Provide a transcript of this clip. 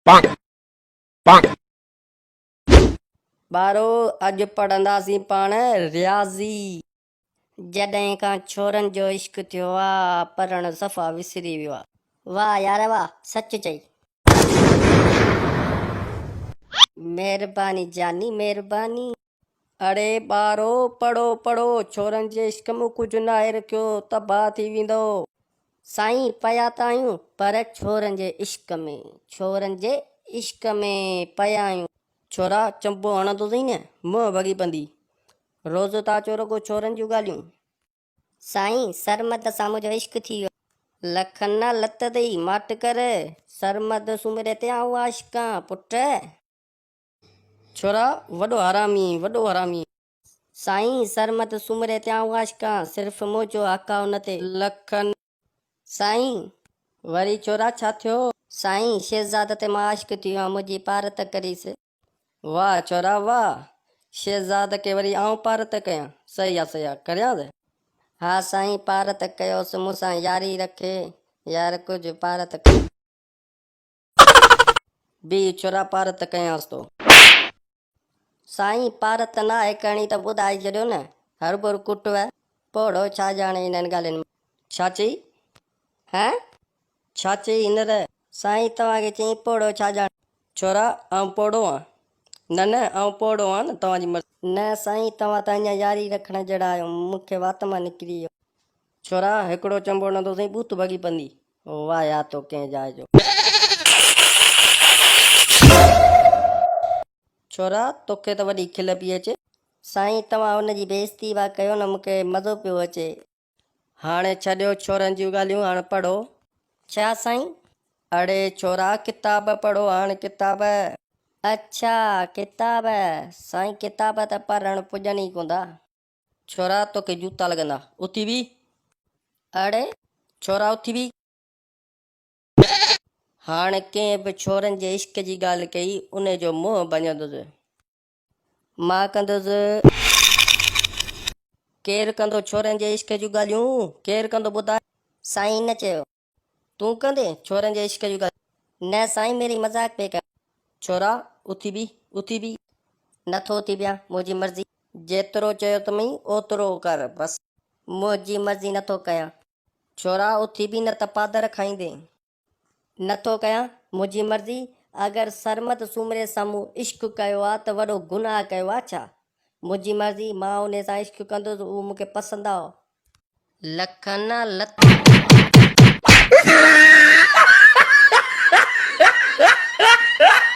ॿारो अॼु पढ़ंदासीं पाण रियाज़ी। जॾहिं खां छोरनि जो इश्क थियो आहे पढ़णु सफ़ा विसरी वियो आहे। वाह यार वाह, सच चई। महिरबानी जानी महिरबानी। अरे ॿारो पढ़ो पढ़ो, छोरनि जे इश्क में कुझु न आहे रखियो, तबाह थी वेंदो। साईं पया त आहियूं पर छोरनि जे इश्क में पया आहियूं। छोरा चंबो हणंदो अथई न, मुंहुं भॻी पंदी। रोज़ था चो रुॻो छोरनि जूं ॻाल्हियूं। साईं सरमद सां मुंहिंजो इश्क थी वियो। लखन न लत अथई मट कर, सरमद सुमिरे ते आऊं आशिकां पुट। छोरा वॾो हरामी। साईं सरमद सुमिरे ते आऊं आशिकां, सिर्फ़ु मुंहिंजो हक़ आहे उन ते। लखन साईं वरी छोरा छा थियो? साईं शहज़ाद ते मां आशिक़ थी वियो आहियां, मुंहिंजी पारत करीस। वाह छोरा वाह, शहज़ाद के वरी आऊं पारत कयां? सही आहे करियांसि। हा साईं पारत कयोसि, मूंसां यारी रखे यार कुझु पारत कयो। बी छोरा पारत कयांसि तो। साईं पारत न आहे करणी त ॿुधाए छॾियो न, हर भुर कुट है पोड़ो छा ॼाणे इन्हनि ॻाल्हियुनि में। छा चई? हैं छा चई हींअर? साईं तव्हांखे चई पोड़ो छा ॼाणे? छोरा आऊं पोड़ो आहियां? न आऊं पोड़ो आहियां न, तव्हांजी मर्ज़ी। न साईं तव्हां त अञा यारी रखण जहिड़ा आहियो, मूंखे वात मां निकिरी वियो। छोरा हिकिड़ो चंबो हणंदो अथई बूत भॻी पंदी। वाह या तो कंहिं जाइ जो। छोरा तोखे त वॾी खिल पई अचे। साईं तव्हां हुनजी बेइज़ती पिया कयो न, मूंखे मज़ो पियो अचे। हाणे छॾियो छोरनि जूं ॻाल्हियूं, हाणे पढ़ो। छा साईं? अड़े छोरा किताब पढ़ो हाणे किताब। अच्छा किताब, साईं किताब त पढ़णु पुॼनि ई कोन्ह। छोरा तोखे जूता लॻंदा, उथी बी। अड़े छोरा उथी बी। हाणे कंहिं बि छोरनि जे इश्क जी ॻाल्हि कई उन जो मुंहुं भञंदुसि। मां कंदुसि। केरु कंदो छोरनि जे इश्क जूं ॻाल्हियूं? केरु कंदो ॿुधाए? साईं न चयो। तूं कंदे छोरनि जे इश्क जूं ॻाल्हियूं? न साईं मेरी मज़ाक पे कर। छोरा उथी बी। नथो उथी बियां, मुंहिंजी मर्ज़ी। जेतिरो चयो अथई ओतिरो कर बसि, मुंहिंजी मर्ज़ी नथो कयां। छोरा उथी बी न त पादर खाईंदे। नथो कयां, मुंहिंजी मर्ज़ी। अगरि सरमद सुमिरे साम्हूं इश्क कयो आहे त वॾो गुनाह कयो आहे छा? मुंहिंजी मर्ज़ी, मां उन सां इश्क कंदुसि, उहो मूंखे पसंदि आहे। लखन लत